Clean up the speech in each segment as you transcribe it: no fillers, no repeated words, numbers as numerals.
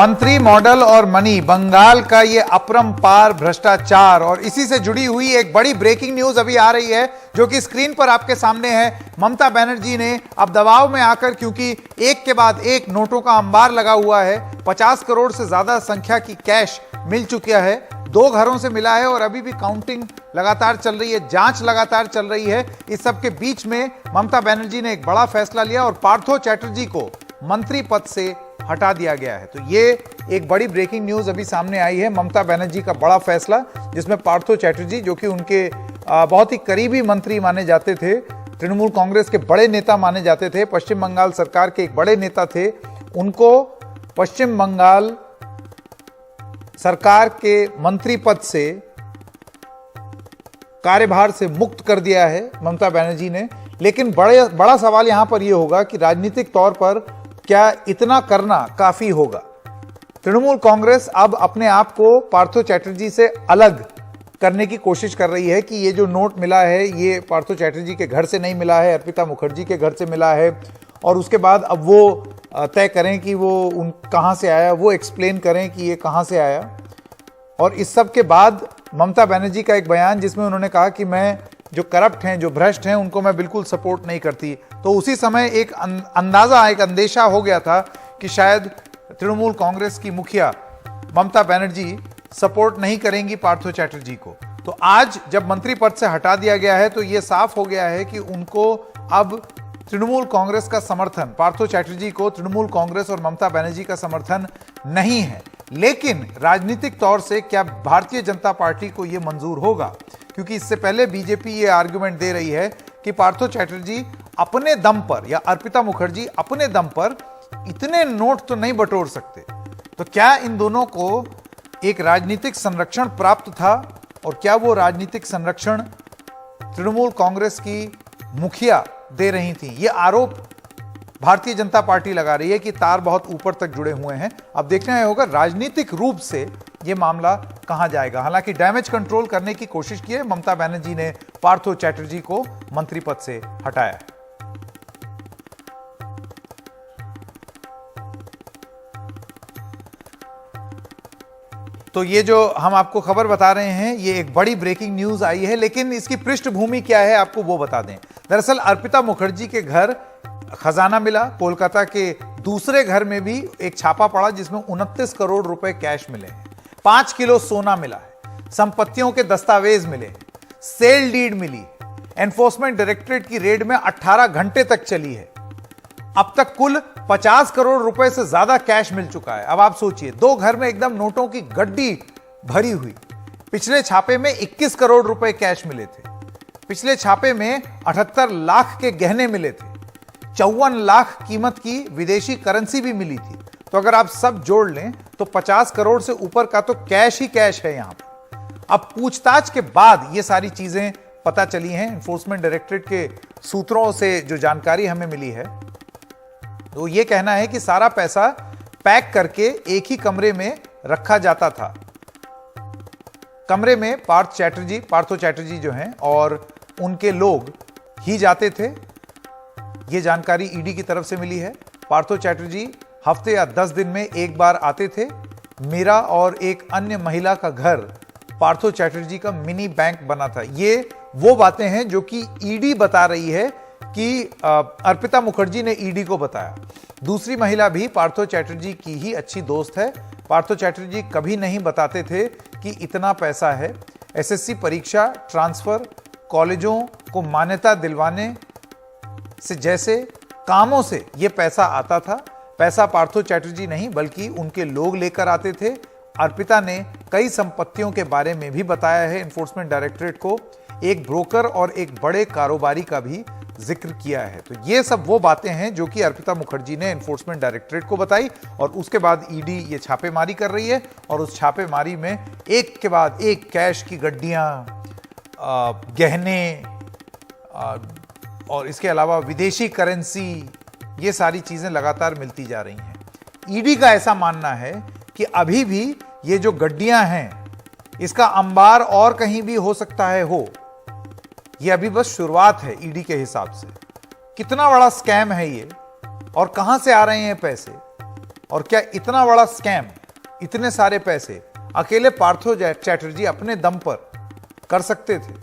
मंत्री, मॉडल और मनी, बंगाल का ये अपरंपार भ्रष्टाचार। और इसी से जुड़ी हुई एक बड़ी ब्रेकिंग न्यूज अभी आ रही है जो कि स्क्रीन पर आपके सामने है। ममता बनर्जी ने अब दबाव में आकर, क्योंकि एक के बाद एक नोटों का अंबार लगा हुआ है, 50 करोड़ से ज्यादा संख्या की कैश मिल चुका है, 2 घरों से मिला है और अभी भी काउंटिंग लगातार चल रही है, जांच लगातार चल रही है। इस सब के बीच में ममता बनर्जी ने एक बड़ा फैसला लिया और पार्थो चैटर्जी को मंत्री पद से हटा दिया गया है। तो ये एक बड़ी ब्रेकिंग न्यूज अभी सामने आई है, ममता बनर्जी का बड़ा फैसला, जिसमें पार्थो चैटर्जी, जो कि उनके बहुत ही करीबी मंत्री माने जाते थे, तृणमूल कांग्रेस के बड़े नेता माने जाते थे, पश्चिम बंगाल सरकार के एक बड़े नेता थे, उनको पश्चिम बंगाल सरकार के मंत्री पद से, कार्यभार से मुक्त कर दिया है ममता बनर्जी ने। लेकिन बड़ा सवाल यहां पर यह होगा कि राजनीतिक तौर पर क्या इतना करना काफी होगा? तृणमूल कांग्रेस अब अपने आप को पार्थो चैटर्जी से अलग करने की कोशिश कर रही है कि ये जो नोट मिला है ये पार्थो चैटर्जी के घर से नहीं मिला है, अर्पिता मुखर्जी के घर से मिला है। और उसके बाद अब वो तय करें कि वो कहां से आया, वो एक्सप्लेन करें कि ये कहां से आया। और इस सब के बाद ममता बनर्जी का एक बयान जिसमें उन्होंने कहा कि मैं जो करप्ट हैं, जो भ्रष्ट हैं, उनको मैं बिल्कुल सपोर्ट नहीं करती। तो उसी समय एक अंदाजा, एक अंदेशा हो गया था कि शायद तृणमूल कांग्रेस की मुखिया ममता बनर्जी सपोर्ट नहीं करेंगी पार्थो चैटर्जी को। तो आज जब मंत्री पद से हटा दिया गया है तो यह साफ हो गया है कि उनको अब तृणमूल कांग्रेस का समर्थन, पार्थो चैटर्जी को तृणमूल कांग्रेस और ममता बनर्जी का समर्थन नहीं है। लेकिन राजनीतिक तौर से क्या भारतीय जनता पार्टी को यह मंजूर होगा? क्योंकि इससे पहले बीजेपी ये आर्गुमेंट दे रही है कि पार्थो चैटर्जी अपने दम पर या अर्पिता मुखर्जी अपने दम पर इतने नोट तो नहीं बटोर सकते। तो क्या इन दोनों को एक राजनीतिक संरक्षण प्राप्त था? और क्या वो राजनीतिक संरक्षण तृणमूल कांग्रेस की मुखिया दे रही थी? ये आरोप भारतीय जनता पार्टी लगा रही है कि तार बहुत ऊपर तक जुड़े हुए हैं। अब देखना होगा राजनीतिक रूप से यह मामला कहां जाएगा। हालांकि डैमेज कंट्रोल करने की कोशिश की है ममता बनर्जी ने, पार्थो चैटर्जी को मंत्री पद से हटाया है। तो ये जो हम आपको खबर बता रहे हैं, ये एक बड़ी ब्रेकिंग न्यूज आई है, लेकिन इसकी पृष्ठभूमि क्या है आपको वो बता दें। दरअसल अर्पिता मुखर्जी के घर खजाना मिला, कोलकाता के दूसरे घर में भी एक छापा पड़ा जिसमें 29 करोड़ रुपए कैश मिले हैं, 5 किलो सोना मिला है, संपत्तियों के दस्तावेज मिले, सेल डीड मिली, एनफोर्समेंट डायरेक्टरेट की रेड में 18 घंटे तक चली है। अब तक कुल 50 करोड़ रुपए से ज्यादा कैश मिल चुका है। अब आप सोचिए, 2 घर में एकदम नोटों की गड्डी भरी हुई। पिछले छापे में 21 करोड़ रुपए कैश मिले थे, पिछले छापे में 78 लाख के गहने मिले थे, 54 लाख कीमत की विदेशी करेंसी भी मिली थी। तो अगर आप सब जोड़ लें तो 50 करोड़ से ऊपर का तो कैश ही कैश है यहां पर। अब पूछताछ के बाद ये सारी चीजें पता चली हैं, एनफोर्समेंट डायरेक्टरेट के सूत्रों से जो जानकारी हमें मिली है, तो ये कहना है कि सारा पैसा पैक करके एक ही कमरे में रखा जाता था। कमरे में पार्थो चैटर्जी जो हैं और उनके लोग ही जाते थे। ये जानकारी ईडी की तरफ से मिली है। पार्थो चैटर्जी हफ्ते या 10 दिन में एक बार आते थे। मीरा और एक अन्य महिला का घर पार्थो चैटर्जी का मिनी बैंक बना था। ये वो बातें हैं जो कि ईडी बता रही है कि अर्पिता मुखर्जी ने ईडी को बताया। दूसरी महिला भी पार्थो चैटर्जी की ही अच्छी दोस्त है। पार्थो चैटर्जी कभी नहीं बताते थे कि इतना पैसा है। एसएससी परीक्षा, ट्रांसफर, कॉलेजों को मान्यता दिलवाने से जैसे कामों से यह पैसा आता था। पैसा पार्थो चैटर्जी नहीं बल्कि उनके लोग लेकर आते थे। अर्पिता ने कई संपत्तियों के बारे में भी बताया है एनफोर्समेंट डायरेक्टरेट को। एक ब्रोकर और एक बड़े कारोबारी का भी जिक्र किया है। तो ये सब वो बातें हैं जो कि अर्पिता मुखर्जी ने एनफोर्समेंट डायरेक्टरेट को बताई और उसके बाद ईडी ये छापेमारी कर रही है और उस छापेमारी में एक के बाद एक कैश की गड्डियां, गहने और इसके अलावा विदेशी करेंसी, ये सारी चीजें लगातार मिलती जा रही हैं। ईडी का ऐसा मानना है कि अभी भी ये जो गड्डियां हैं इसका अंबार और कहीं भी हो सकता है हो। ये अभी बस शुरुआत है ईडी के हिसाब से। कितना बड़ा स्कैम है ये और कहां से आ रहे हैं पैसे, और क्या इतना बड़ा स्कैम, इतने सारे पैसे अकेले पार्थो चैटर्जी अपने दम पर कर सकते थे?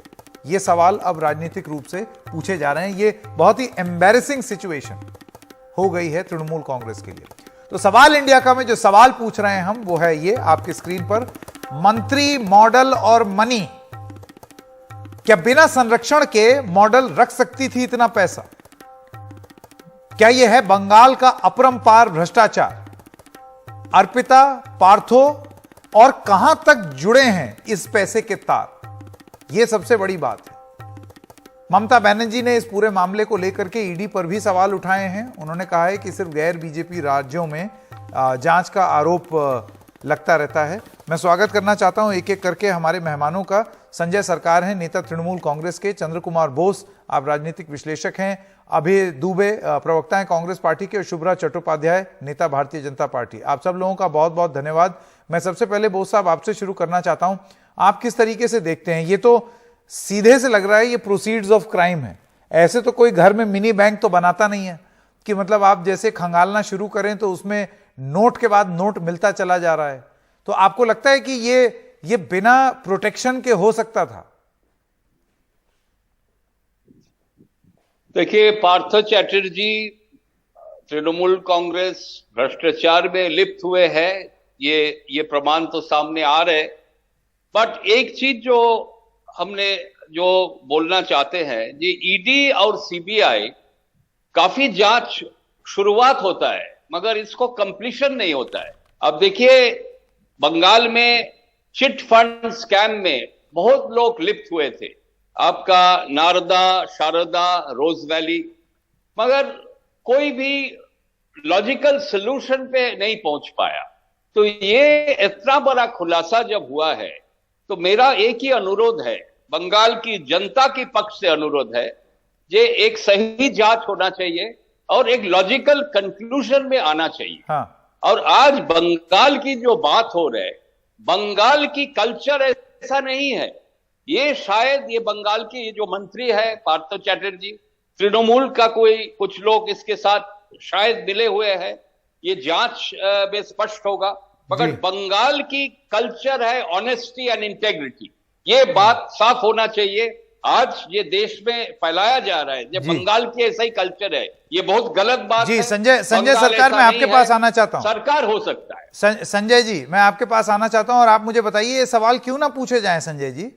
ये सवाल अब राजनीतिक रूप से पूछे जा रहे हैं। ये बहुत ही एम्बैरेसिंग सिचुएशन हो गई है तृणमूल कांग्रेस के लिए। तो सवाल इंडिया का में जो सवाल पूछ रहे हैं हम, वो है ये आपकी स्क्रीन पर। मंत्री, मॉडल और मनी, क्या बिना संरक्षण के मॉडल रख सकती थी इतना पैसा? क्या यह है बंगाल का अपरंपार भ्रष्टाचार? अर्पिता, पार्थो और कहां तक जुड़े हैं इस पैसे के तार? यह सबसे बड़ी बात है। ममता बनर्जी ने इस पूरे मामले को लेकर के ईडी पर भी सवाल उठाए हैं। उन्होंने कहा है कि सिर्फ गैर बीजेपी राज्यों में जांच का आरोप लगता रहता है। मैं स्वागत करना चाहता हूं एक एक करके हमारे मेहमानों का। संजय सरकार हैं, नेता तृणमूल कांग्रेस के। चंद्र कुमार बोस, आप राजनीतिक विश्लेषक हैं। अभय दुबे, प्रवक्ता हैं कांग्रेस पार्टी के। और शुभ्रा चट्टोपाध्याय, नेता भारतीय जनता पार्टी। आप सब लोगों का बहुत बहुत धन्यवाद। मैं सबसे पहले बोस साहब आपसे शुरू करना चाहता हूं। आप किस तरीके से देखते हैं? ये तो सीधे से लग रहा है ये प्रोसीड्स ऑफ क्राइम है। ऐसे तो कोई घर में मिनी बैंक तो बनाता नहीं है कि मतलब आप जैसे खंगालना शुरू करें तो उसमें नोट के बाद नोट मिलता चला जा रहा है। तो आपको लगता है कि ये बिना प्रोटेक्शन के हो सकता था? देखिए, पार्थो चैटर्जी तृणमूल कांग्रेस भ्रष्टाचार में लिप्त हुए हैं, ये प्रमाण तो सामने आ रहे। बट एक चीज जो बोलना चाहते हैं, ये ईडी और सीबीआई काफी जांच शुरुआत होता है मगर इसको कंप्लीशन नहीं होता है। अब देखिए, बंगाल में चिट फंड स्कैम में बहुत लोग लिप्त हुए थे, आपका नारदा, शारदा, रोज वैली, मगर कोई भी लॉजिकल सलूशन पे नहीं पहुंच पाया। तो ये इतना बड़ा खुलासा जब हुआ है तो मेरा एक ही अनुरोध है, बंगाल की जनता के पक्ष से अनुरोध है, ये एक सही जांच होना चाहिए और एक लॉजिकल कंक्लूजन में आना चाहिए। हाँ। और आज बंगाल की जो बात हो रही है, बंगाल की कल्चर ऐसा नहीं है। ये शायद ये बंगाल की जो मंत्री है पार्थो चैटर्जी, तृणमूल का कुछ लोग इसके साथ शायद मिले हुए हैं, ये जांच में स्पष्ट होगा। मगर बंगाल की कल्चर है ऑनेस्टी एंड इंटेग्रिटी, ये बात साफ होना चाहिए। आज ये देश में फैलाया जा रहा है जब बंगाल की ऐसा ही कल्चर है, ये बहुत गलत बात है। संजय सरकार, मैं आपके पास आना चाहता हूं। सरकार हो सकता है। संजय जी, मैं आपके पास आना चाहता हूं और आप मुझे बताइए, ये सवाल क्यों ना पूछे जाएं संजय जी?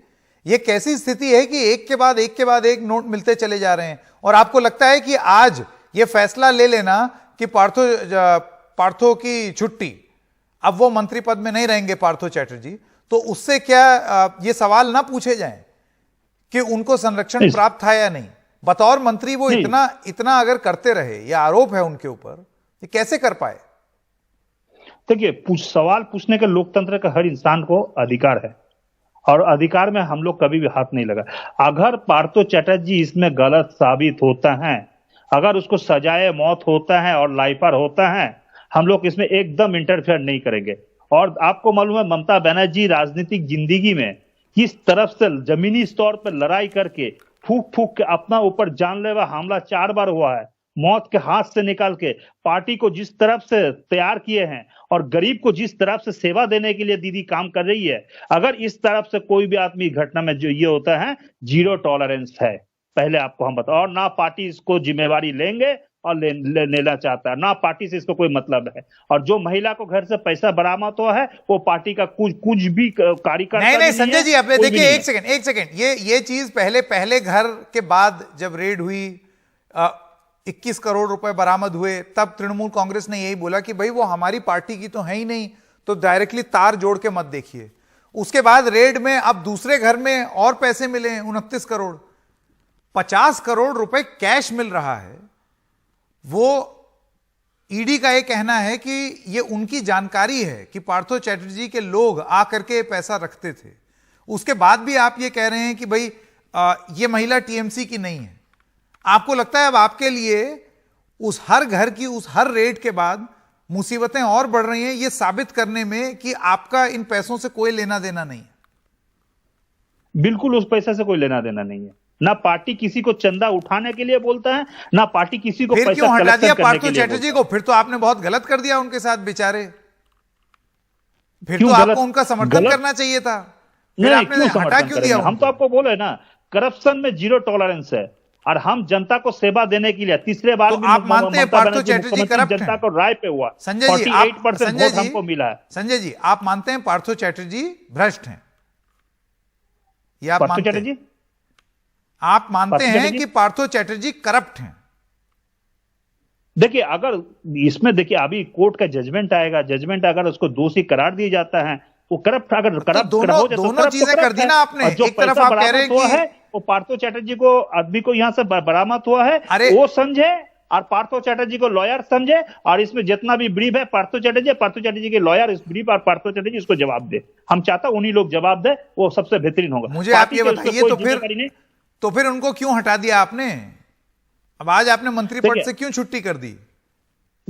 ये कैसी स्थिति है कि एक के बाद एक नोट मिलते चले जा रहे हैं? और आपको लगता है कि आज ये फैसला ले लेना कि पार्थो की छुट्टी, अब वो मंत्री पद में नहीं रहेंगे पार्थो चैटर्जी, तो उससे क्या ये सवाल ना पूछे जाएं कि उनको संरक्षण प्राप्त था या नहीं? बतौर मंत्री वो इतना अगर करते रहे, ये आरोप है उनके ऊपर, ये कैसे कर पाए? देखिए, सवाल पूछने का लोकतंत्र का हर इंसान को अधिकार है और अधिकार में हम लोग कभी भी हाथ नहीं लगा। अगर पार्थो चैटर्जी इसमें गलत साबित होता है, अगर उसको सजाए मौत होता है और लाइफर होता है, हम लोग इसमें एकदम इंटरफेयर नहीं करेंगे। और आपको मालूम है, ममता बनर्जी राजनीतिक जिंदगी में किस तरफ से जमीनी स्तर पर लड़ाई करके फूक फूक के अपना ऊपर जानलेवा हमला 4 बार हुआ है, मौत के हाथ से निकाल के पार्टी को जिस तरफ से तैयार किए हैं और गरीब को जिस तरफ से सेवा देने के लिए दीदी काम कर रही है। अगर इस तरफ से कोई भी आदमी घटना में जो ये होता है, 0 टॉलरेंस है, पहले आपको हम बताओ। और ना पार्टी इसको जिम्मेवारी लेंगे और लेना चाहता है, ना पार्टी से इसको कोई मतलब है। और जो महिला को घर से पैसा बरामद हुआ है, वो पार्टी का कुछ भी कार्यकर्ता नहीं संजय जी, आप देखिए, एक सेकंड, ये चीज पहले घर के बाद जब रेड हुई, 21 करोड़ रुपए बरामद हुए, तब तृणमूल कांग्रेस ने यही बोला कि भाई वो हमारी पार्टी की तो है ही नहीं, तो डायरेक्टली तार जोड़ के मत देखिए। उसके बाद रेड में अब दूसरे घर में और पैसे मिले, 29 करोड़, 50 करोड़ रुपए कैश मिल रहा है। वो ईडी का ये कहना है कि ये उनकी जानकारी है कि पार्थो चैटर्जी के लोग आकर के पैसा रखते थे। उसके बाद भी आप ये कह रहे हैं कि भाई ये महिला टीएमसी की नहीं है। आपको लगता है अब आपके लिए उस हर घर की, उस हर रेड के बाद मुसीबतें और बढ़ रही हैं, ये साबित करने में कि आपका इन पैसों से कोई लेना देना नहीं है? बिल्कुल उस पैसे से कोई लेना देना नहीं है। ना पार्टी किसी को चंदा उठाने के लिए बोलता है, ना पार्टी किसी को फिर पैसा क्यों हटा कलेक्शन दिया करने पार्थो के लिए चैटर्जी बोलता को? फिर तो आपने बहुत गलत कर दिया उनके साथ बेचारे। फिर क्यों तो गलत? आपको उनका समर्थन गलत? करना चाहिए था। है। फिर नहीं, आपने क्यों हटा समर्थन क्यों करेंगे? दिया हम उनको? तो आपको बोले ना, करप्शन में 0 टॉलरेंस है, और हम जनता को सेवा देने के लिए तीसरे बार तो भी आप मानते हैं ममता पार्थो बनर्जी चैटर्जी मुख्यमंत्री करप्ट जनता हैं? को राय पे हुआ, संजय जी, 48% वोट हमको मिला है। संजय जी, आप मानते हैं पार्थो चैटर्जी भ्रष्ट हैं? ये आप पार्थो मानते हैं? चैटर्जी, आप मानते पार्थो हैं चैटर्जी? कि पार्थो चैटर्जी करप्ट हैं? देखिए, अगर इसमें देखिए अभी कोर्ट का जजमेंट आएगा, जजमेंट अगर उसको दोषी करार दिया जाता है, वो करप्ट अगर करप्ट दोनों- हो जाए तो दोनों करप्ट चीजें कर दी ना आपने। और जो एक तरफ पैसा आप कह रहे हैं बरामद हुआ कि- है वो पार्थो चैटर्जी को, आदमी को यहाँ से बरामद हुआ है, अरे- वो समझे, और पार्थो चैटर्जी को लॉयर समझे, और इसमें जितना भी ब्रीफ है पार्थो चैटर्जी के लॉयर इस ब्रीफ, और पार्थो चैटर्जी इसको जवाब दे। हम चाहता हूं उन्हीं लोग जवाब दे, वो सबसे बेहतरीन होगा। मुझे आप पार्टी ये के उसमें बताइए, कोई तो फिर जिम्मेदारी नहीं। तो फिर उनको क्यों हटा दिया आपने? अब आज आपने मंत्री पद देखिए- से क्यों छुट्टी कर दी?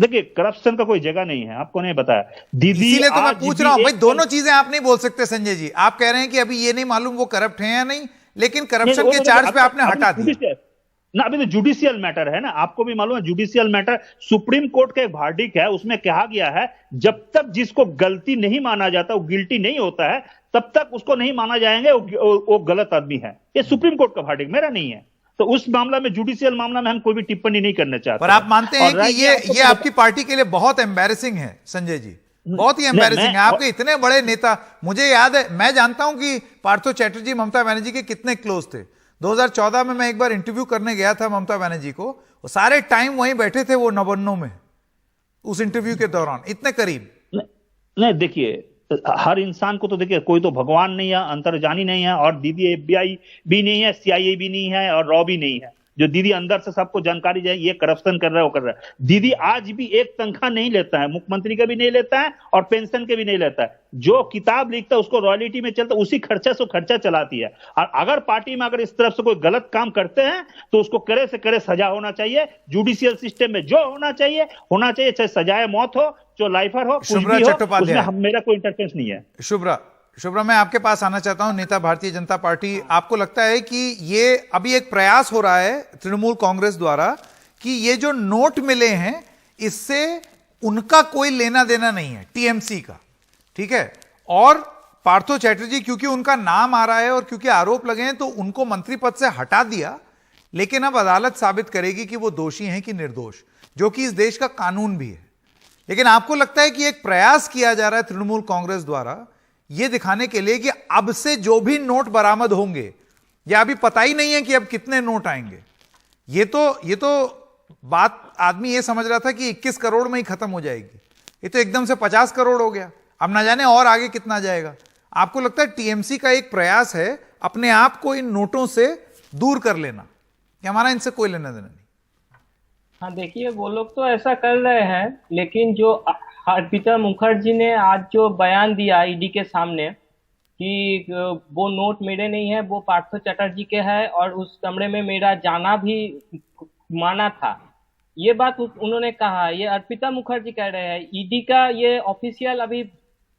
देखिए, करप्शन का कोई जगह नहीं है, आपको नहीं बताया दीदी। इसीलिए तो मैं आज पूछ भी रहा हूं भाई, एक- दोनों चीजें आप नहीं बोल सकते संजय जी। आप कह रहे हैं कि अभी ये नहीं मालूम वो करप्ट हैं या नहीं, लेकिन करप्शन नहीं, के वो चार्ज तो पे आपने अभी हटा दिया। जुडिशियल- ना, अभी तो जुडिशियल मैटर है ना, आपको भी मालूम है जुडिशियल मैटर। सुप्रीम कोर्ट का एक वर्डिक्ट है, उसमें कहा गया है जब तक जिसको गलती नहीं माना जाता, वो गिल्टी नहीं होता है, तब तक उसको नहीं माना जाएंगे वो गलत आदमी है। ये सुप्रीम कोर्ट का वर्डिक्ट, मेरा नहीं है। तो उस मामला में, जुडिशियल मामला में हम कोई भी टिप्पणी नहीं करना चाहते। पर आप मानते हैं और कि ये आपकी पार्टी के लिए बहुत एम्बैरेसिंग है संजय जी? बहुत ही एम्बैरेसिंग है। आपके इतने बड़े नेता, मुझे याद है, मैं जानता हूं कि पार्थो चैटर्जी ममता बनर्जी के कितने क्लोज थे। 2014 में मैं एक बार इंटरव्यू करने गया था ममता बनर्जी को, वो सारे टाइम वहीं बैठे थे वो नवन्नों में, उस इंटरव्यू के दौरान इतने करीब। नहीं, देखिए, हर इंसान को तो देखिए कोई तो भगवान नहीं है, अंतर्जानी नहीं है, और दीदी FBI भी नहीं है, CIA भी नहीं है, और रॉ भी नहीं है जो दीदी अंदर से सबको जानकारी जाए ये करप्शन कर रहा है, वो कर रहा है। दीदी आज भी एक तनख्वाह नहीं लेता है, मुख्यमंत्री का भी नहीं लेता है, और पेंशन के भी नहीं लेता है। जो किताब लिखता है उसको रॉयल्टी में चलता है, उसी खर्चा से खर्चा चलाती है। और अगर पार्टी में अगर इस तरफ से कोई गलत काम करते हैं तो उसको करे से करे सजा होना चाहिए। जुडिशियल सिस्टम में जो होना चाहिए, चाहे सजाए मौत हो, जो लाइफर हो, कुछ शुभ्रा भी हो, चट्टोपाध्याय। उसमें मेरा कोई इंटरफेरेंस नहीं है। शुभ्रा, मैं आपके पास आना चाहता हूं। नेता भारतीय जनता पार्टी, आपको लगता है कि ये अभी एक प्रयास हो रहा है तृणमूल कांग्रेस द्वारा कि ये जो नोट मिले हैं इससे उनका कोई लेना देना नहीं है, टीएमसी का, ठीक है, और पार्थो चैटर्जी क्योंकि उनका नाम आ रहा है और क्योंकि आरोप लगे हैं तो उनको मंत्री पद से हटा दिया, लेकिन अब अदालत साबित करेगी कि वो दोषी हैं कि निर्दोष, जो कि इस देश का कानून भी है। लेकिन आपको लगता है कि एक प्रयास किया जा रहा है तृणमूल कांग्रेस द्वारा यह दिखाने के लिए कि अब से जो भी नोट बरामद होंगे, या अभी पता ही नहीं है कि अब कितने नोट आएंगे, ये तो बात आदमी ये समझ रहा था कि 21 करोड़ में ही खत्म हो जाएगी, ये तो एकदम से 50 करोड़ हो गया, अब ना जाने और आगे कितना जाएगा। आपको लगता है टीएमसी का एक प्रयास है अपने आप को इन नोटों से दूर कर लेना कि हमारा इनसे कोई लेना देना नहीं? हाँ, देखिए, वो लोग तो ऐसा कर रहे हैं, लेकिन जो अर्पिता मुखर्जी ने आज जो बयान दिया ईडी के सामने कि वो नोट मेरे नहीं है, वो पार्थो चैटर्जी के है, और उस कमरे में मेरा जाना भी माना था, ये बात उन्होंने कहा। ये अर्पिता मुखर्जी कह रहे हैं, ईडी का ये ऑफिशियल अभी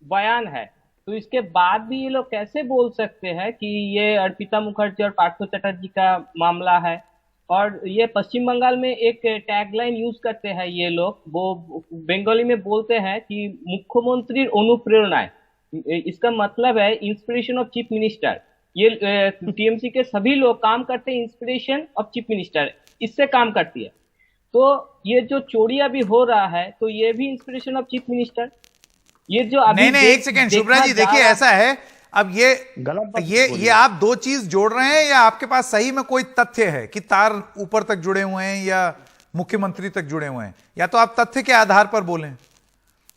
बयान है। तो इसके बाद भी ये लोग कैसे बोल सकते हैं कि ये अर्पिता मुखर्जी और पार्थो चैटर्जी का मामला है? और ये पश्चिम बंगाल में एक टैगलाइन यूज करते हैं ये लोग, वो बंगाली में बोलते हैं कि मुख्यमंत्री अनुप्रेरणाएं, इसका मतलब है इंस्पिरेशन ऑफ चीफ मिनिस्टर। ये टीएमसी के सभी लोग काम करते हैं इंस्पिरेशन ऑफ चीफ मिनिस्टर, इससे काम करती है। तो ये जो चोरी अभी हो रहा है, तो ये भी इंस्पिरेशन ऑफ चीफ मिनिस्टर। ये जो अभी नहीं, एक सेकेंड शुभ्रा जी, देखिए ऐसा है, अब ये आप दो चीज जोड़ रहे हैं या आपके पास सही में कोई तथ्य है कि तार ऊपर तक जुड़े हुए हैं या मुख्यमंत्री तक जुड़े हुए हैं, या तो आप तथ्य के आधार पर बोलें।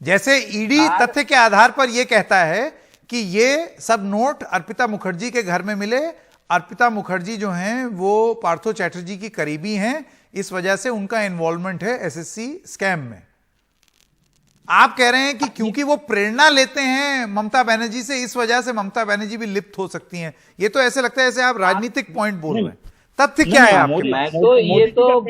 जैसे ईडी तथ्य के आधार पर यह कहता है कि ये सब नोट अर्पिता मुखर्जी के घर में मिले, अर्पिता मुखर्जी जो हैं वो पार्थो चैटर्जी की करीबी हैं, इस वजह से उनका इन्वॉल्वमेंट है एसएससी स्कैम में। आप कह रहे हैं कि क्योंकि वो प्रेरणा लेते हैं ममता बनर्जी से, इस वजह से ममता बनर्जी भी लिप्त हो सकती हैं। ये तो ऐसे लगता है जैसे आप राजनीतिक पॉइंट बोल रहे हैं। तथ्य क्या है आपके पास? मैं तो ये तो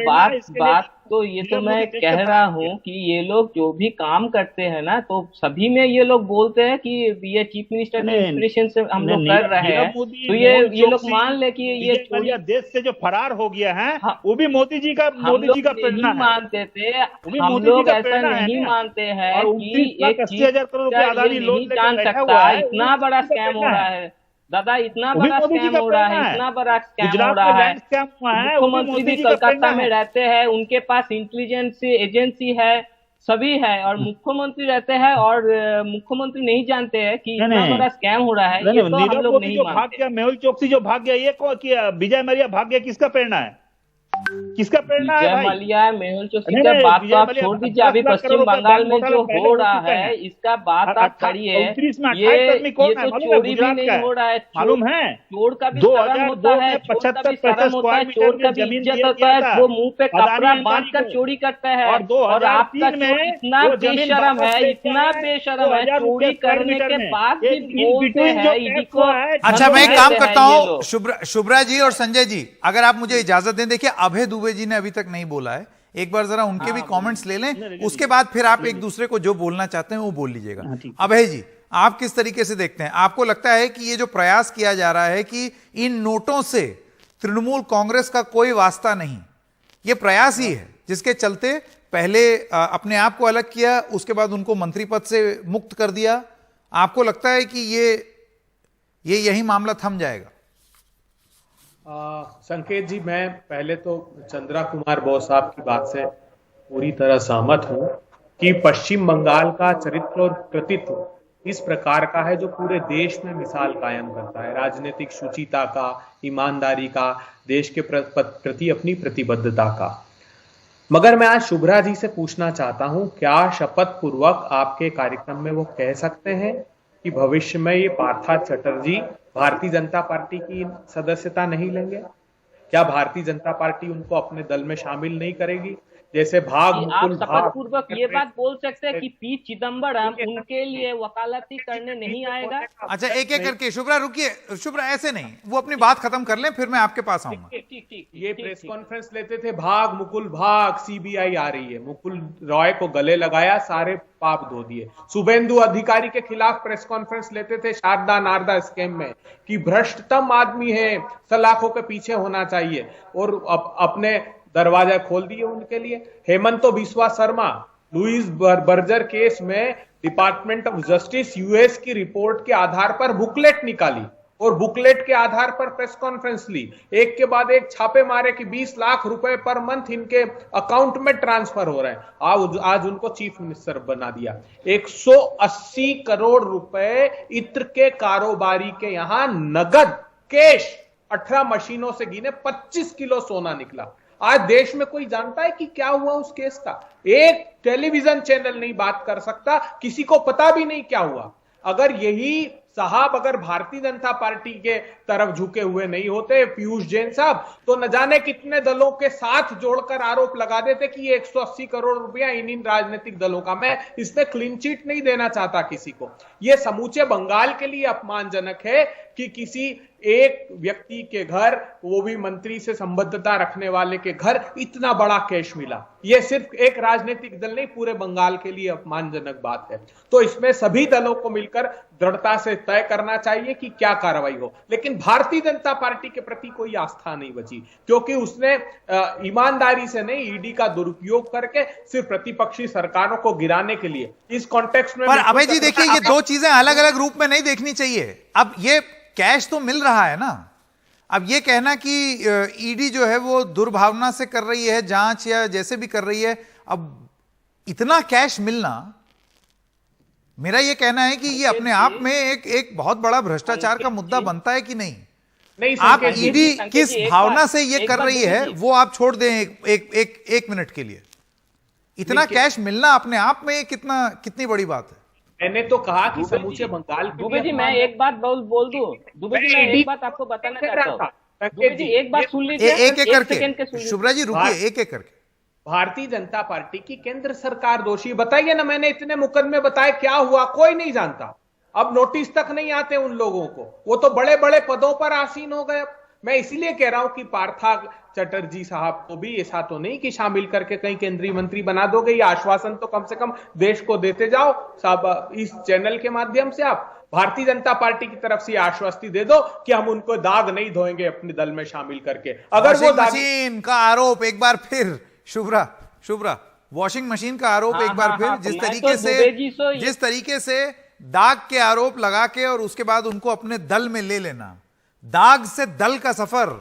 बात तो ये तो पीएम मैं मोदी देश कह का रहा प्रधान हूँ कि ये लोग जो भी काम करते हैं ना, तो सभी में ये लोग बोलते हैं कि ये चीफ मिनिस्टर के नहीं इंस्पिरेशन से हम नहीं, लोग कर रहे नीरव हैं। मोदी, तो मेहुल ये लोग चोकसी, मान ले कि ये विजय चोरी, मल्ल्या देश से जो फरार हो गया है, हाँ, वो भी मोदी जी का हम लोग प्रेरणा नहीं है। मानते थे। वो भी हम मोदी जी लोग का ऐसा प्रेरणा है नहीं ना। मानते हैं और कि 29,80,000 करोड़ रुपए ये अदानी लोन नहीं लेकर जान बैठा सकता, हुआ है, इतना बड़ा मोदी जी का स्कैम हो प्रेरणा रहा है। है दादा, इतना वो भी बड़ा मोदी जी स्कैम का हो रहा है, प्रेरणा है। इतना बड़ा स्कैम हो गुजरात में रहा है। लैंड स्कैम हुआ है, वो भी मुख्यमंत्री मोदी भी जी का कलकत्ता प्रेरणा में है। रहते हैं, उनके पास इंटेलिजेंस एजेंसी है, सभी है, और मुख्यमंत्री रहते हैं और मुख्यमंत्री नहीं जानते हैं कि नहीं इतना नहीं बड़ा स्कैम हो रहा है। नहीं ये नहीं, तो हम नीरव लोग मोदी नहीं जो भाग मानते। गया, मेहुल चोकसी जो भाग गया, ये विजय मल्ल्या भाग गया, किसका प्रेरणा है? किसका प्रेरणा है विजय भाई? मल्ल्या, मेहुल चोकसी नहीं का नहीं, बात तो विजय आप मल्ल्या छोड़ 10 दीजिए, अभी लाख पश्चिम करोड़ रुपए बंगाल बैंक में घोटाला जो पहले हो हो रहा चुके है, हैं। इसका बात आप करिए। 29 में ये 28 आदमी कौन ये है तो मालूम है? चोरी भी गुजरात नहीं का हो रहा है, मालूम है? चोर का भी 2002 शर्म होता है, में चोर का भी 75 शर्म होता है, स्क्वायर चोर मीटर का की भी जमीन इज्जत दिया होता गया है, था वो मुंह पे अदानी कपड़ा अंबानी बांध कर को। चोरी करता है। और 2003 और आपका में चोर इतना वो जमीन बेशरम वापस है, लेके इतना आए, बेशरम है, 2000 चोरी रुपए स्क्वायर करने मीटर के में। बाद भी ये in बोलते between हैं जो ईडी टैक्स को। हुआ है, अच्छा, मैं एक धमकी काम देते करता हैं ये हूं, लोग। शुभ्रा जी और संजय जी, अगर आप मुझे इजाजत दें। देखिए, अभय दुबे जी ने अभी तक नहीं बोला है, एक बार जरा उनके भी कमेंट्स ले लें, उसके बाद फिर आप एक दूसरे को जो बोलना चाहते हैं वो बोल लीजिएगा। हाँ, ठीक। अभय जी, आप किस तरीके से देखते हैं? आपको लगता है कि ये जो प्रयास किया जा रहा है कि इन नोटों से तृणमूल कांग्रेस का कोई वास्ता नहीं, ये प्रयास ही है जिसके चलते पहले अपने आप को अलग किया, उसके बाद उनको मंत्री पद से मुक्त कर दिया? आपको लगता है कि ये यही मामला थम जाएगा? संकेत जी, मैं पहले तो चंद्रा कुमार बोस साहब की बात से पूरी तरह सहमत हूं कि पश्चिम बंगाल का चरित्र और कृतित्व इस प्रकार का है जो पूरे देश में मिसाल कायम करता है, राजनीतिक शुचिता का, ईमानदारी का, देश के प्रति अपनी प्रतिबद्धता का। मगर मैं आज शुभ्रा जी से पूछना चाहता हूं, क्या शपथ पूर्वक आपके कार्यक्रम में वो कह सकते हैं कि भविष्य में ये पार्था चटर्जी भारतीय जनता पार्टी की सदस्यता नहीं लेंगे? क्या भारतीय जनता पार्टी उनको अपने दल में शामिल नहीं करेगी? जैसे भाग आप मुकुल शपथ भाग पूर्वक ये बात बोल सकते हैं कि पी चिदम्बरम उनके लिए वकालती करने नहीं आएगा? अच्छा, एक एक करके। शुभ्रा रुकिए, शुभ्रा ऐसे नहीं, वो अपनी बात खत्म कर लें, फिर मैं आपके पास आऊंगा। ठीक ठीक। ये प्रेस कॉन्फ्रेंस लेते थे, भाग मुकुल भाग, सीबीआई आ रही है, मुकुल रॉय को गले लगाया, सारे पाप धो दिए। शुभेंदु अधिकारी के खिलाफ प्रेस कॉन्फ्रेंस लेते थे शारदा नारदा स्कैम में कि भ्रष्टतम आदमी है, सलाखों के पीछे होना चाहिए, और अपने दरवाजा खोल दिए उनके लिए। Himanta Biswa Sarma Louis Berger case में डिपार्टमेंट ऑफ जस्टिस यूएस की रिपोर्ट के आधार पर बुकलेट निकाली और बुकलेट के आधार पर प्रेस कॉन्फ्रेंस ली, एक के बाद एक छापे मारे कि 20 लाख रुपए पर मंथ इनके अकाउंट में ट्रांसफर हो रहे हैं। आज उनको चीफ मिनिस्टर बना दिया। 180 करोड़ रुपए इत्र के कारोबारी के यहां नगद कैश 18 मशीनों से गिने 25 किलो सोना निकला। आज देश में कोई जानता है कि क्या हुआ उस केस का? एक टेलीविजन चैनल नहीं बात कर सकता, किसी को पता भी नहीं क्या हुआ। अगर यही साहब अगर भारतीय जनता पार्टी के तरफ झुके हुए नहीं होते, पीयूष जैन साहब, तो न जाने कितने दलों के साथ जोड़कर आरोप लगा देते कि ये 180 करोड़ रुपया इन राजनीतिक दलों का। मैं इसमें क्लीन चिट नहीं देना चाहता किसी को। यह समूचे बंगाल के लिए अपमानजनक है कि किसी एक व्यक्ति के घर, वो भी मंत्री से संबद्धता रखने वाले के घर, इतना बड़ा कैश मिला। यह सिर्फ एक राजनीतिक दल नहीं, पूरे बंगाल के लिए अपमानजनक बात है। तो इसमें सभी दलों को मिलकर दृढ़ता से तय करना चाहिए कि क्या कार्रवाई हो। लेकिन भारतीय जनता पार्टी के प्रति कोई आस्था नहीं बची, क्योंकि उसने ईमानदारी से नहीं, ईडी का दुरुपयोग करके सिर्फ प्रतिपक्षी सरकारों को गिराने के लिए इस कॉन्टेक्स्ट में। पर अभय जी देखिए, ये दो चीजें अलग अलग रूप में नहीं देखनी चाहिए। अब ये कैश तो मिल रहा है ना, अब ये कहना कि ईडी जो है वो दुर्भावना से कर रही है जांच या जैसे भी कर रही है, अब इतना कैश मिलना, मेरा ये कहना है कि ये अपने आप में एक बहुत बड़ा भ्रष्टाचार का मुद्दा बनता है कि नहीं? नहीं, आप संकेत ईडी संकेत किस जी, एक भावना बात- से ये एक कर बात रही है बोलिए। वो आप छोड़ दें एक मिनट के लिए। इतना कैश मिलना अपने आप में कितनी बड़ी बात है? मैंने तो कहा कि समूचे बंगाल के दुबे लिए जी, मैं एक बात बोल दूं। दुबे जी, मैं एक बात आपको बताना चाहता हूँ। दुबे जी, एक बात सुन लीजिए, एक एक सेकंड के करके। सुन लीजिए। शुभ्रा जी रुकिए, एक एक करके। भारतीय जनता पार्टी की केंद्र सरकार दोषी। बताइए ना, मैंने इतने मुकदमे बताए, क्या हुआ? कोई नहीं जानता। अब नोटिस तक नहीं आते उन लोगों को, वो तो बड़े बड़े पदों पर आसीन हो गए। मैं इसीलिए कह रहा हूं कि पार्था चटर्जी साहब को भी ऐसा तो नहीं कि शामिल करके कहीं केंद्रीय मंत्री बना दोगे। ये आश्वासन तो कम से कम देश को देते जाओ सब, इस चैनल के माध्यम से आप भारतीय जनता पार्टी की तरफ से आश्वस्ति दे दो कि हम उनको दाग नहीं धोएंगे अपने दल में शामिल करके। अगर वो मशीन का आरोप एक बार फिर, शुभ्रा वॉशिंग मशीन का आरोप एक बार फिर, जिस तरीके से दाग के आरोप लगा के और उसके बाद उनको अपने दल में ले लेना, दाग से दल का सफर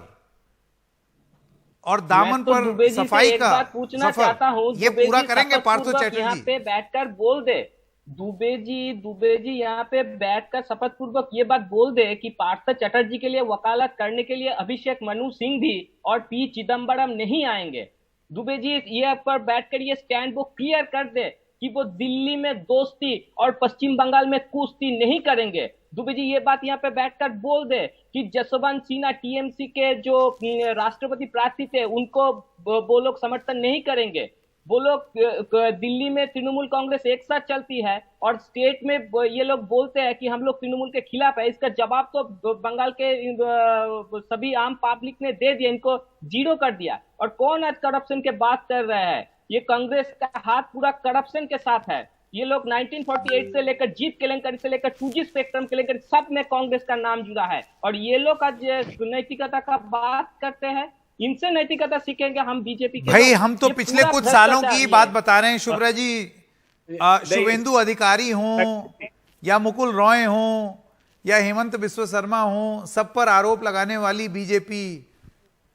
और दामन पर सफाई का सफर, ये पूरा करेंगे पार्थो चैटर्जी? यहाँ पे बैठकर बोल दे दुबे जी यहाँ पे बैठकर शपथ पूर्वक ये बात बोल दे कि पार्थ चटर्जी के लिए वकालत करने के लिए अभिषेक मनु सिंह भी और पी चिदम्बरम नहीं आएंगे। दुबे जी ये पर बैठकर ये स्टैंड वो क्लियर कर दे कि वो दिल्ली में दोस्ती और पश्चिम बंगाल में कुश्ती नहीं करेंगे। दुबे जी ये बात यहाँ पे बैठकर बोल दे कि जसवंत सिन्हा टीएमसी के जो राष्ट्रपति प्रार्थी थे उनको वो लोग समर्थन नहीं करेंगे। वो लोग दिल्ली में तृणमूल कांग्रेस एक साथ चलती है और स्टेट में ये लोग बोलते हैं कि हम लोग तृणमूल के खिलाफ है। इसका जवाब तो बंगाल के सभी आम पब्लिक ने दे दिया, इनको जीरो कर दिया। और कौन आज करप्शन के बात कर रहा है? ये कांग्रेस का हाथ पूरा करप्शन के साथ है। ये लोग 1948 से लेकर जीत केलेंकरी से लेकर 2G स्पेक्ट्रम केलेंकरी सब में कांग्रेस का नाम जुड़ा है। और ये लोग आज नैतिकता का बात करते हैं, इनसे नैतिकता सीखेंगे हम बीजेपी के। भाई हम तो पिछले कुछ सालों की बात बता रहे हैं शुभ्रा जी। शुभेंदु अधिकारी हों या मुकुल रॉय हों या हेमंत बिस्व शर्मा हों, सब पर आरोप लगाने वाली बीजेपी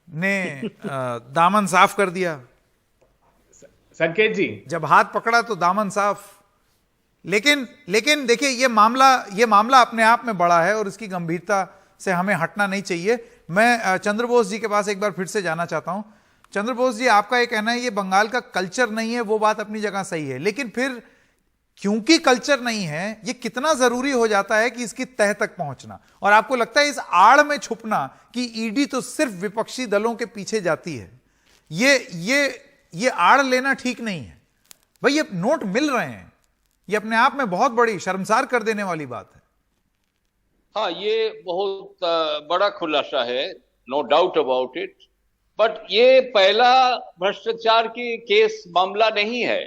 ने दामन साफ कर दिया। संकेत जी जब हाथ पकड़ा तो दामन साफ। लेकिन देखिए ये मामला अपने आप में बड़ा है और इसकी गंभीरता से हमें हटना नहीं चाहिए। मैं चंद्रबोस जी के पास एक बार फिर से जाना चाहता हूं। चंद्रबोस जी, आपका ये कहना है ये बंगाल का कल्चर नहीं है, वो बात अपनी जगह सही है, लेकिन फिर क्योंकि कल्चर नहीं है, ये कितना जरूरी हो जाता है कि इसकी तह तक पहुंचना। और आपको लगता है इस आड़ में छुपना कि ईडी तो सिर्फ विपक्षी दलों के पीछे जाती है, ये आड़ लेना ठीक नहीं है? भाई ये नोट मिल रहे हैं, ये अपने आप में बहुत बड़ी शर्मसार कर देने वाली बात है। हाँ, ये बहुत बड़ा खुलासा है, no doubt about it. But ये पहला भ्रष्टाचार की केस मामला नहीं है।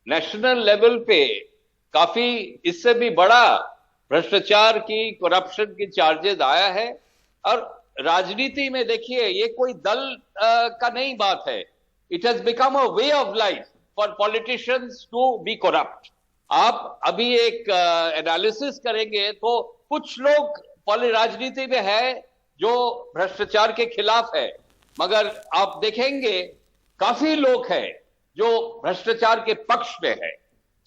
नेशनल लेवल पे काफी इससे भी बड़ा भ्रष्टाचार की, करप्शन की चार्जेस आया है। और राजनीति में देखिए ये कोई दल का नहीं बात है। It has become a way of life for politicians to be corrupt. आप अभी एक एनालिसिस करेंगे तो कुछ लोग राजनीति में है जो भ्रष्टाचार के खिलाफ है, मगर आप देखेंगे काफी लोग हैं जो भ्रष्टाचार के पक्ष में है।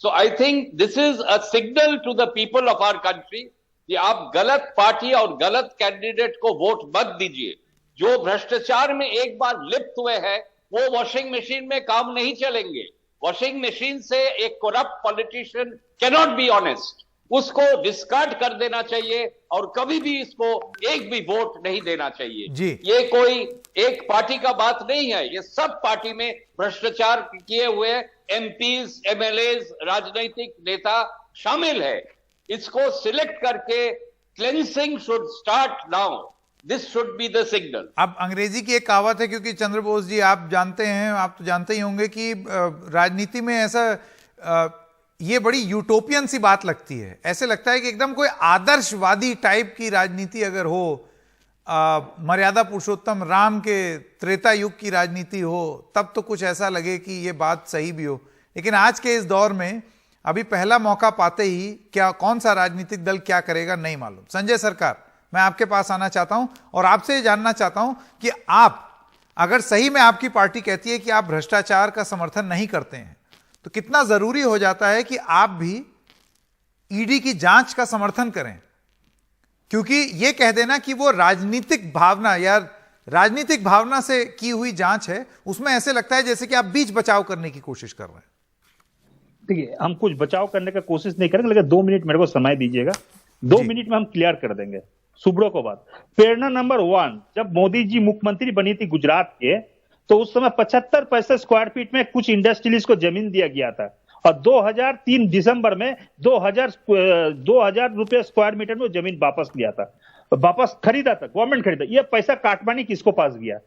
So I think this is a signal to the people of our country कि आप गलत पार्टी और गलत कैंडिडेट को वोट मत दीजिए। जो भ्रष्टाचार में एक बार लिप्त हुए हैं वो वॉशिंग मशीन में काम नहीं चलेंगे। वॉशिंग मशीन से एक corrupt politician cannot be honest, उसको डिस्कार्ड कर देना चाहिए और कभी भी इसको एक भी वोट नहीं देना चाहिए जी। ये कोई एक पार्टी का बात नहीं है, ये सब पार्टी में भ्रष्टाचार किए हुए एमपीज, एमएलएज, राजनीतिक नेता शामिल है। इसको सिलेक्ट करके cleansing should start now. This should be the signal. अब अंग्रेजी की एक कहावत है, क्योंकि चंद्रबोस जी आप जानते हैं, आप तो जानते ही होंगे कि राजनीति में ऐसा ये बड़ी यूटोपियन सी बात लगती है। ऐसे लगता है कि एकदम कोई आदर्शवादी टाइप की राजनीति अगर हो, मर्यादा पुरुषोत्तम राम के त्रेता युग की राजनीति हो, तब तो कुछ ऐसा लगे कि ये बात सही भी हो। लेकिन आज के इस दौर में अभी पहला मौका पाते ही क्या कौन सा राजनीतिक दल क्या करेगा नहीं मालूम। संजय सरकार, मैं आपके पास आना चाहता हूं और आपसे ये जानना चाहता हूं कि आप अगर सही में आपकी पार्टी कहती है कि आप भ्रष्टाचार का समर्थन नहीं करते हैं, तो कितना जरूरी हो जाता है कि आप भी ईडी की जांच का समर्थन करें? क्योंकि यह कह देना कि वो राजनीतिक भावना या राजनीतिक भावना से की हुई जांच है, उसमें ऐसे लगता है जैसे कि आप बीच बचाव करने की कोशिश कर रहे हैं। देखिए, हम कुछ बचाव करने का कोशिश नहीं करेंगे, लेकिन 2 मिनट मेरे को समय दीजिएगा। 2 मिनट में हम क्लियर कर देंगे सुब्रो को बात। प्रेरणा नंबर 1, जब मोदी जी मुख्यमंत्री बनी थी गुजरात के, तो उस समय 75 पैसे स्क्वायर फीट में कुछ इंडस्ट्रियलिस्ट को जमीन दिया गया था और 2003 दिसंबर में 2000 रुपए स्क्वायर मीटर में जमीन वापस लिया था। वापस खरीदा था, गवर्नमेंट खरीदा। ये पैसा काटमानी किसको पास गया?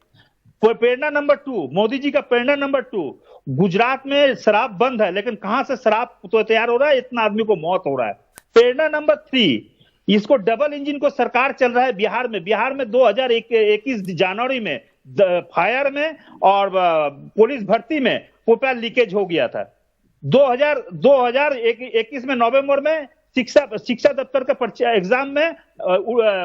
प्रेरणा नंबर 2, मोदी जी का प्रेरणा नंबर 2, गुजरात में शराब बंद है, लेकिन कहां से शराब तो तैयार हो रहा है, इतना आदमी को मौत हो रहा है। प्रेरणा नंबर 3, इसको डबल इंजन को सरकार चल रहा है बिहार में। बिहार में 2021 जनवरी में फायर में और पुलिस भर्ती में पेपर लीकेज हो गया था। 2021 में नवंबर में शिक्षा दफ्तर का एग्जाम में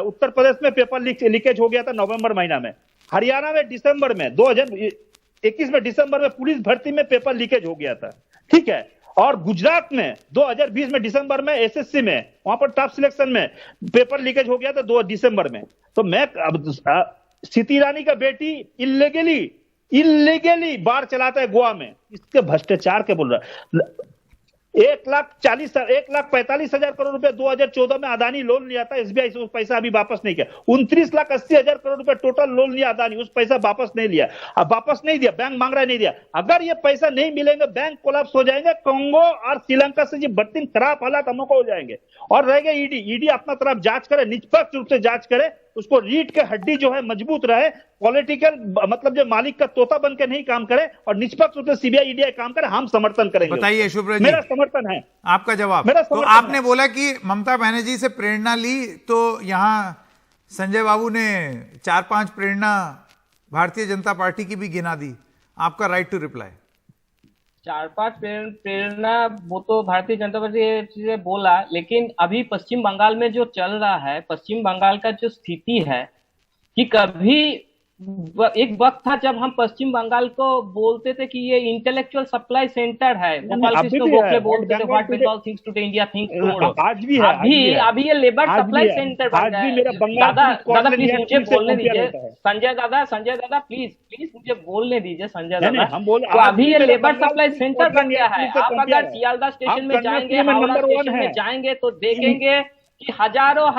उत्तर प्रदेश में पेपर लीकेज हो गया था नवंबर महीना में। हरियाणा में दिसंबर में 2021 में दिसंबर में पुलिस भर्ती में पेपर लीकेज हो गया था, ठीक है। और गुजरात में 2020 में दिसंबर में एसएससी में वहां पर टॉप सिलेक्शन में पेपर लीकेज हो गया था 2 दिसंबर में। तो मैं स्मृति ईरानी का बेटी इलीगली बार चलाता है गोवा में, इसके भ्रष्टाचार के बोल रहा है। 1,45,000 करोड़ रुपए 2014 में अदानी लोन लिया था, एसबीआई से उस पैसा अभी वापस नहीं किया। 29,80,000 करोड़ रुपए टोटल लोन लिया अदानी, उस पैसा वापस नहीं लिया। अब वापस नहीं दिया, बैंक मांग रहा है, नहीं दिया। अगर ये पैसा नहीं मिलेंगे बैंक कोलैप्स हो जाएंगे। कांगो और श्रीलंका से ये बदतरीन खराब हालात हम लोग को हो जाएंगे। और रहेगा ईडी अपना तरफ जांच करे, निष्पक्ष रूप से जांच करे, उसको रीढ़ के हड्डी जो है मजबूत रहे, पॉलिटिकल मतलब जो मालिक का तोता बन के नहीं काम करे, और निष्पक्ष रूप से सीबीआई ईडी काम करे, हम समर्थन करेंगे। बताइए शुभ्र जी, मेरा समर्थन है। आपका जवाब। तो आपने बोला कि ममता बनर्जी से प्रेरणा ली, तो यहां संजय बाबू ने 4-5 प्रेरणा भारतीय जनता पार्टी की भी गिना दी। आपका राइट टू रिप्लाई। 4-5 प्रेरणा वो तो भारतीय जनता पार्टी से बोला, लेकिन अभी पश्चिम बंगाल में जो चल रहा है, पश्चिम बंगाल का जो स्थिति है, कि कभी एक वक्त था जब हम पश्चिम बंगाल को बोलते थे कि ये इंटेलेक्चुअल सप्लाई सेंटर है। गोपाल कृष्ण गोखले बोलते थे what Bengal thinks today India thinks tomorrow. आज भी है, अभी ये लेबर सप्लाई सेंटर बन गया है। दादा प्लीज मुझे बोलने दीजिए। संजय दादा प्लीज मुझे बोलने दीजिए संजय दादा। तो अभी ये लेबर सप्लाई सेंटर बन गया है। आप अगर सियालदह स्टेशन में जाएंगे, हावड़ा स्टेशन में जाएंगे तो देखेंगे कि हजारों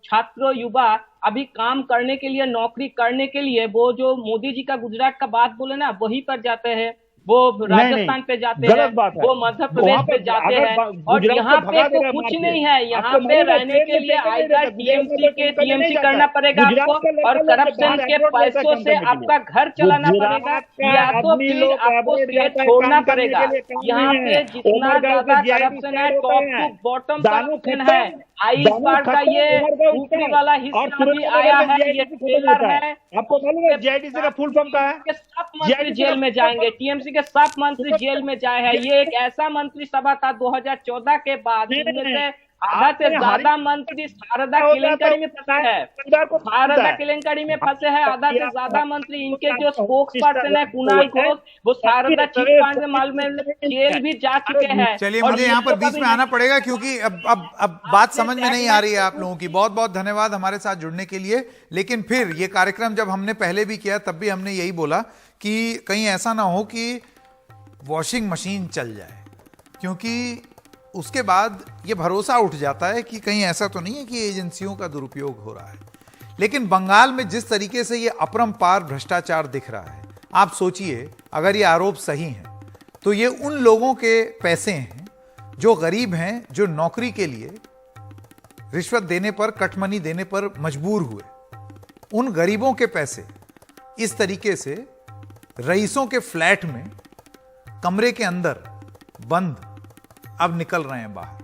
छात्र युवा अभी काम करने के लिए, नौकरी करने के लिए, वो जो मोदी जी का गुजरात का बात बोले ना, वहीं पर जाते हैं। वो राजस्थान पे जाते हैं, वो मध्य प्रदेश पे जाते हैं, और यहाँ पे तो कुछ नहीं है। यहाँ पे रहने के लिए आएगा टीएमसी करना पड़ेगा आपको, और करप्शन के पैसों से आपका घर चलाना पड़ेगा, या तो फिर आपको स्टेट छोड़ना पड़ेगा। यहाँ पे जितना ज्यादा करप्शन है, टॉप टू बॉटम करप्शन है। इस बार का ये ऊपरी वाला हिस्सा भी आया है, ये ट्रेलर है। आपको मालूम है जेआईटीसी का फुल फॉर्म क्या है? सब मंत्री जेल में जाएंगे, टीएमसी के सब मंत्री जेल में जाए हैं। ये एक ऐसा मंत्रिसभा था 2014 के बाद, जिनमें से आधा से ज्यादा मंत्री शारदा केलेंकरी में फंसे हैं, शारदा केलेंकरी में फंसे हैं। आधा से ज्यादा मंत्री, इनके जो स्पोक्स पर्सन है कुणाल घोष, वो शारदा चिट फंड मामले में जेल भी जा चुके हैं। चलिए, मुझे यहाँ पर बीच में आना पड़ेगा क्योंकि अब बात समझ में नहीं आ रही है आप लोगों की। बहुत बहुत धन्यवाद हमारे साथ जुड़ने के लिए। लेकिन फिर ये कार्यक्रम जब हमने पहले भी किया, तब भी हमने यही बोला कि कहीं ऐसा ना हो कि वॉशिंग मशीन चल जाए, क्योंकि उसके बाद ये भरोसा उठ जाता है कि कहीं ऐसा तो नहीं है कि एजेंसियों का दुरुपयोग हो रहा है। लेकिन बंगाल में जिस तरीके से ये अपरंपार भ्रष्टाचार दिख रहा है, आप सोचिए अगर ये आरोप सही हैं तो ये उन लोगों के पैसे हैं जो गरीब हैं, जो नौकरी के लिए रिश्वत देने पर, कटमनी देने पर मजबूर हुए। उन गरीबों के पैसे इस तरीके से रईसों के फ्लैट में, कमरे के अंदर बंद, अब निकल रहे हैं बाहर।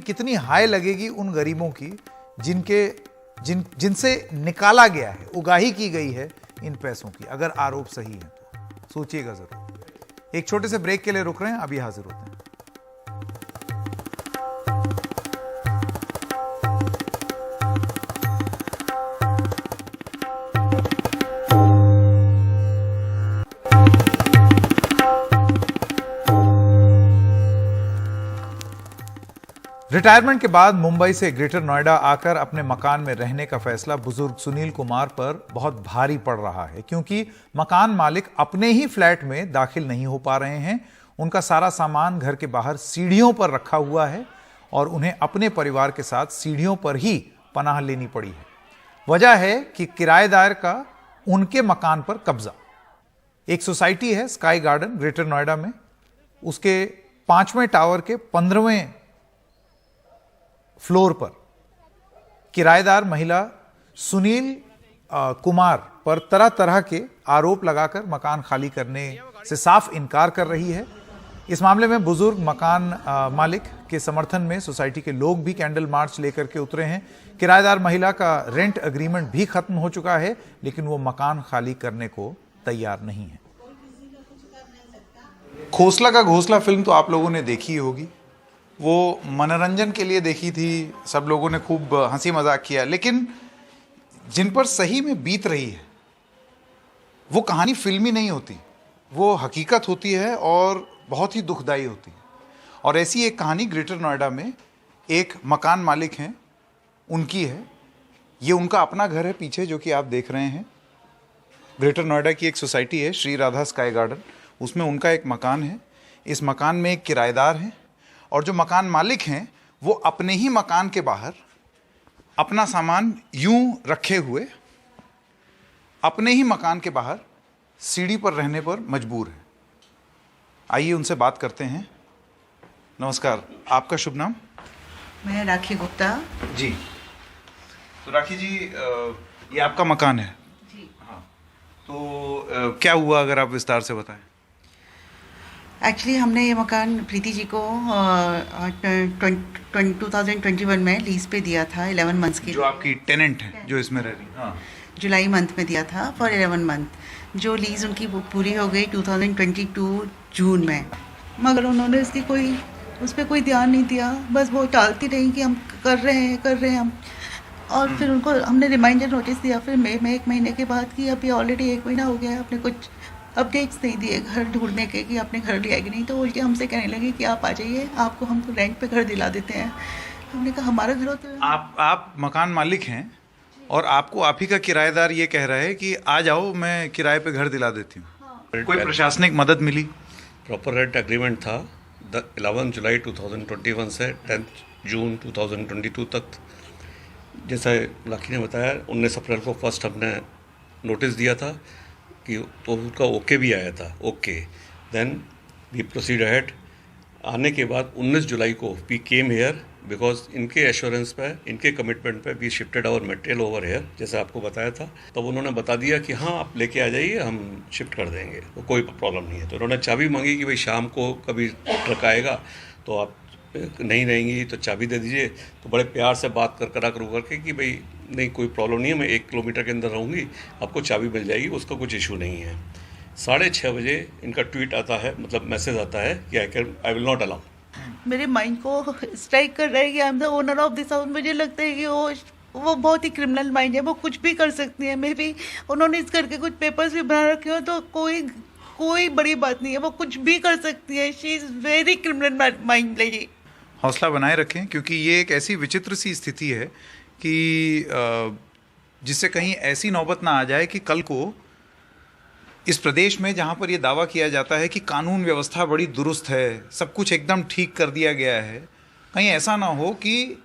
कितनी हाय लगेगी उन गरीबों की जिनसे निकाला गया है, उगाही की गई है इन पैसों की, अगर आरोप सही है तो सोचिएगा जरूर। एक छोटे से ब्रेक के लिए रुक रहे हैं, अभी हाजिर होते हैं। रिटायरमेंट के बाद मुंबई से ग्रेटर नोएडा आकर अपने मकान में रहने का फैसला बुजुर्ग सुनील कुमार पर बहुत भारी पड़ रहा है, क्योंकि मकान मालिक अपने ही फ्लैट में दाखिल नहीं हो पा रहे हैं। उनका सारा सामान घर के बाहर सीढ़ियों पर रखा हुआ है और उन्हें अपने परिवार के साथ सीढ़ियों पर ही पनाह लेनी पड़ी है। वजह है कि किराएदार का उनके मकान पर कब्जा। एक सोसाइटी है स्काई गार्डन ग्रेटर नोएडा में, उसके 5वें टावर के 15वें फ्लोर पर किराएदार महिला सुनील कुमार पर तरह तरह के आरोप लगाकर मकान खाली करने से साफ इनकार कर रही है। इस मामले में बुजुर्ग मकान मालिक के समर्थन में सोसाइटी के लोग भी कैंडल मार्च लेकर के उतरे हैं। किराएदार महिला का रेंट एग्रीमेंट भी खत्म हो चुका है, लेकिन वो मकान खाली करने को तैयार नहीं है। खोसला का घोंसला फिल्म तो आप लोगों ने देखी ही होगी। वो मनोरंजन के लिए देखी थी, सब लोगों ने खूब हंसी मजाक किया, लेकिन जिन पर सही में बीत रही है वो कहानी फिल्मी नहीं होती, वो हकीकत होती है और बहुत ही दुखदाई होती है। और ऐसी एक कहानी ग्रेटर नोएडा में एक मकान मालिक हैं, उनकी है। ये उनका अपना घर है पीछे, जो कि आप देख रहे हैं। ग्रेटर नोएडा की एक सोसाइटी है श्री राधा स्काई गार्डन, उसमें उनका एक मकान है। इस मकान में एक किराएदार हैं और जो मकान मालिक हैं वो अपने ही मकान के बाहर अपना सामान यूं रखे हुए अपने ही मकान के बाहर सीढ़ी पर रहने पर मजबूर है। आइए उनसे बात करते हैं। नमस्कार, आपका शुभ नाम? मैं राखी गुप्ता जी। तो राखी जी, ये आपका मकान है जी। हाँ, तो क्या हुआ, अगर आप विस्तार से बताएं। एक्चुअली हमने ये मकान प्रीति जी को 2021 में लीज पे दिया था 11 मंथ्स की। जो आपकी टेनेंट है जो इसमें रह रही? हाँ। जुलाई मंथ में दिया था फॉर 11 मंथ। जो लीज उनकी वो पूरी हो गई 2022 जून में, मगर उन्होंने उस पर कोई ध्यान नहीं दिया। बस वो टालती रही कि हम कर रहे हैं हम। और फिर उनको हमने रिमाइंडर नोटिस दिया फिर मई में 1 महीने के बाद कि अभी ऑलरेडी 1 महीना हो गया है, आपने कुछ अपडेट्स नहीं दिए घर ढूंढने के कि आपने घर लिया कि नहीं। तो उल्टे हमसे कहने लगे कि आप आ जाइए, आपको हम रेंट पे घर दिला देते हैं। हमने कहा हमारा घर होता है। आप मकान मालिक हैं और आपको आप ही का किराएदार ये कह रहा है कि आ जाओ, मैं किराए पे घर दिला देती हूँ। हाँ। कोई प्रशासनिक मदद मिली? प्रॉपर रेंट एग्रीमेंट था 11 जुलाई 2021 से 10 जून 2022 तक। जैसा लाखी ने बताया 19 अप्रैल को फर्स्ट हमने नोटिस दिया था कि तो उसका ओके भी आया था। Okay, then we proceed ahead. आने के बाद 19 जुलाई को वी केम हेयर बिकॉज इनके एश्योरेंस पे, इनके कमिटमेंट पे we shifted our material over here, जैसे आपको बताया था। तब उन्होंने बता दिया कि हाँ आप लेके आ जाइए, हम शिफ्ट कर देंगे, तो कोई प्रॉब्लम नहीं है। तो उन्होंने चाबी मांगी कि भाई शाम को कभी ट्रक आएगा तो आप नहीं रहेंगी तो चाबी दे दीजिए। तो बड़े प्यार से बात करा करके कि भाई नहीं कोई प्रॉब्लम नहीं है, मैं 1 किलोमीटर के अंदर रहूँगी, आपको चाबी मिल जाएगी, उसका कुछ इशू नहीं है। 6:30 बजे इनका ट्वीट आता है, मतलब मैसेज आता है कि आई विल नॉट अलाउ। मेरे माइंड को स्ट्राइक कर रहा है कि I am the owner of this house. मुझे लगता है कि वो बहुत ही क्रिमिनल माइंड है, वो कुछ भी कर सकती है। मे बी उन्होंने इस घर के कुछ पेपर्स भी बना रखे हो तो कोई बड़ी बात नहीं है, वो कुछ भी कर सकती है। She is very criminal mind लगी। हौसला बनाए रखें, क्योंकि ये एक ऐसी विचित्र सी स्थिति है कि जिससे कहीं ऐसी नौबत ना आ जाए कि कल को इस प्रदेश में, जहाँ पर ये दावा किया जाता है कि कानून व्यवस्था बड़ी दुरुस्त है, सब कुछ एकदम ठीक कर दिया गया है, कहीं ऐसा ना हो कि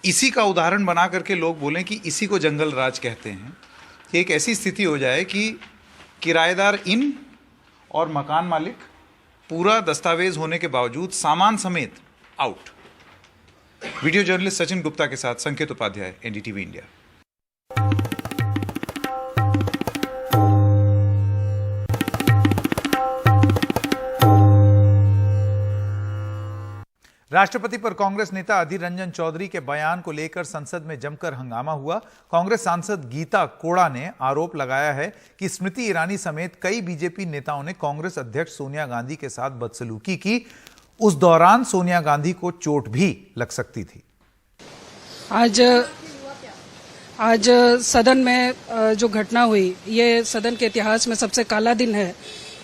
इसी का उदाहरण बना करके लोग बोलें कि इसी को जंगल राज कहते हैं। कि एक ऐसी स्थिति हो जाए कि किराएदार इन और मकान मालिक पूरा दस्तावेज होने के बावजूद सामान समेत out. Video journalist Sachin Gupta के साथ संकेत उपाध्याय, एनडीटीवी इंडिया। राष्ट्रपति पर कांग्रेस नेता अधीर रंजन चौधरी के बयान को लेकर संसद में जमकर हंगामा हुआ। कांग्रेस सांसद गीता कोड़ा ने आरोप लगाया है कि स्मृति ईरानी समेत कई बीजेपी नेताओं ने कांग्रेस अध्यक्ष सोनिया गांधी के साथ बदसलूकी की। उस दौरान सोनिया गांधी को चोट भी लग सकती थी। आज सदन में जो घटना हुई, ये सदन के इतिहास में सबसे काला दिन है,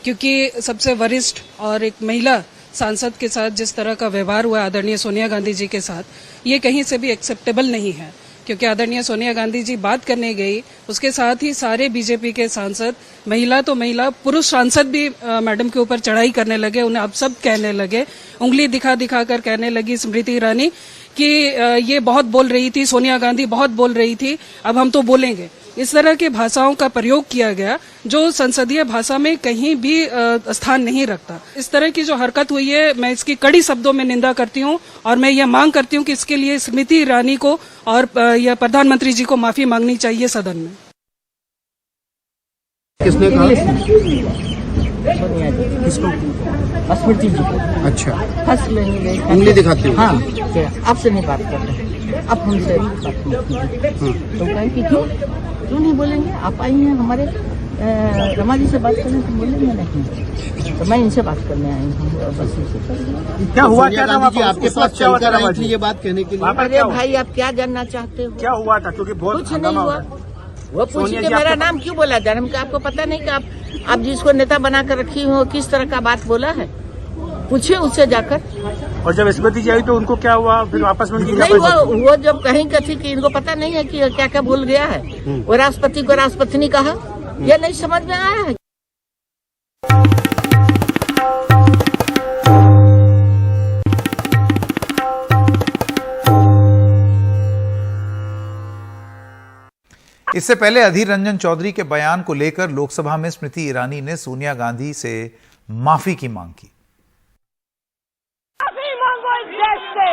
क्योंकि सबसे वरिष्ठ और एक महिला सांसद के साथ जिस तरह का व्यवहार हुआ आदरणीय सोनिया गांधी जी के साथ, ये कहीं से भी एक्सेप्टेबल नहीं है। क्योंकि आदरणीय सोनिया गांधी जी बात करने गई, उसके साथ ही सारे बीजेपी के सांसद, महिला तो महिला, पुरुष सांसद भी मैडम के ऊपर चढ़ाई करने लगे। उन्हें अब सब कहने लगे, उंगली दिखा कर कहने लगी स्मृति ईरानी कि ये बहुत बोल रही थी, सोनिया गांधी बहुत बोल रही थी, अब हम तो बोलेंगे। इस तरह की भाषाओं का प्रयोग किया गया जो संसदीय भाषा में कहीं भी स्थान नहीं रखता। इस तरह की जो हरकत हुई है, मैं इसकी कड़ी शब्दों में निंदा करती हूं और मैं यह मांग करती हूं कि इसके लिए स्मृति ईरानी को और या प्रधानमंत्री जी को माफी मांगनी चाहिए सदन में। किसने कहा? किसको? स्मृति जी। अच्छा, हंस लेंगे, उंगली दिखाती हूँ। हाँ, आपसे नहीं बात कर रहे, आप हमसे बात कीजिए। तो कहें कि क्यों नहीं बोलेंगे? आप आई हैं हमारे रमा जी से बात करने, तो बोलेंगे नहीं, तो मैं इनसे बात करने आई हूँ। बस इनसे क्या हुआ? क्या नाम आपके पास चलकर आई थी ये बात कहने के लिए? अरे भाई, आप क्या जानना चाहते हो? क्या हुआ था? क्योंकि कुछ नहीं हुआ। वो पूछिए कि मेरा नाम क्यों बोला जा रहा है? आपको पता नहीं कि आप जिसको नेता बना कर रखी हो किस तरह का बात बोला है? पूछिए उससे जाकर। और जब स्मृति जी आई तो उनको क्या हुआ? फिर वापस में नहीं, वो जब कहीं कथी कि इनको पता नहीं है कि क्या क्या भूल गया है। वो राष्ट्रपति को राष्ट्रपति कहा, ये नहीं समझ में आया है। इससे पहले अधीर रंजन चौधरी के बयान को लेकर लोकसभा में स्मृति ईरानी ने सोनिया गांधी से माफी की मांग की। माफी मांगो इस देश से,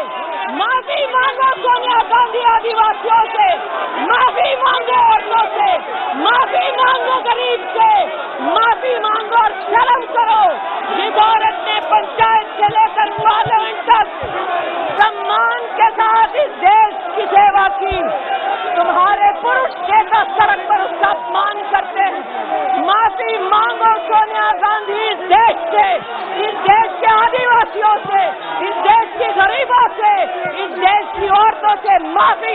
माफी मांगो सोनिया गांधी आदिवासियों से, माफी मांगो औरतों से, माफी मांगो गरीब से, माफी मांगो और शर्म करो। जिस औरत ने पंचायत से लेकर पार्लियामेंट तक सम्मान के साथ इस देश की सेवा की, तुम्हारे पुरुष नेता सड़क पर उसका अपमान करते हैं। माफी मांगो सोनिया गांधी इस देश से, इस देश के आदिवासियों से, इस देश के गरीबों से, इस देश की औरतों से माफी